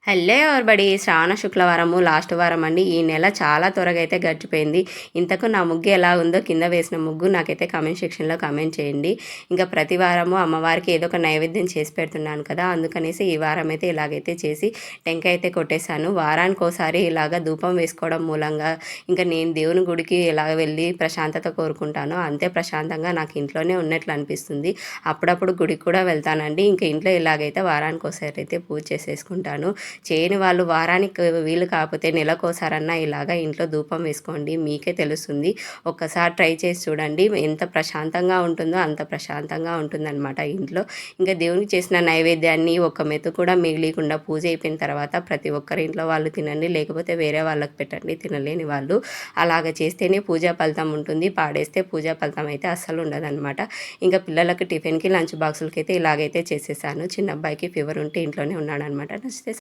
Hello everybody శ్రావణ శుక్రవారము last వారం అండి. ఈ నెల చాలా త్వరగా అయితే గడిచిపోయింది. ఇంతకు నా ముగ్గు ఎలా ఉందో కింద వేసిన ముగ్గు నాకైతే కామెంట్ సెక్షన్లో కామెంట్ చేయండి. ఇంకా ప్రతి వారము అమ్మవారికి ఏదో ఒక నైవేద్యం చేసి పెడుతున్నాను కదా, అందుకనేసి ఈ వారం అయితే ఇలాగైతే చేసి టెంకాయ అయితే కొట్టేశాను. వారానికి ఒకసారి ఇలాగ ధూపం వేసుకోవడం మూలంగా ఇంకా నేను దేవుని గుడికి ఎలా వెళ్ళి ప్రశాంతత కోరుకుంటానో అంతే ప్రశాంతంగా నాకు ఇంట్లోనే ఉన్నట్లు అనిపిస్తుంది. అప్పుడప్పుడు గుడికి కూడా వెళ్తానండి. ఇంకా ఇంట్లో ఇలాగైతే వారానికి ఒకసారి అయితే పూజ చేసేసుకుంటాను. చేయని వాళ్ళు వారానికి వీలు కాకపోతే నెలకోసారన్నా ఇలాగ ఇంట్లో ధూపం వేసుకోండి, మీకే తెలుస్తుంది. ఒక్కసారి ట్రై చేసి చూడండి, ఎంత ప్రశాంతంగా ఉంటుందో అంత ప్రశాంతంగా ఉంటుందన్నమాట ఇంట్లో. ఇంకా దేవునికి చేసిన నైవేద్యాన్ని ఒక మెతు కూడా మిగిలికుండా పూజ అయిపోయిన తర్వాత ప్రతి ఒక్కరి ఇంట్లో వాళ్ళు తినండి, లేకపోతే వేరే వాళ్ళకి పెట్టండి తినలేని వాళ్ళు. అలాగ చేస్తేనే పూజా ఫలితం ఉంటుంది, పాడేస్తే పూజా ఫలితం అయితే అస్సలు ఉండదన్నమాట. ఇంకా పిల్లలకి టిఫిన్కి లంచ్ బాక్సులకి అయితే ఇలాగైతే చేసేసాను. చిన్న అబ్బాయికి ఫీవర్ ఉంటే ఇంట్లోనే ఉన్నాడనమాట. నచ్చితే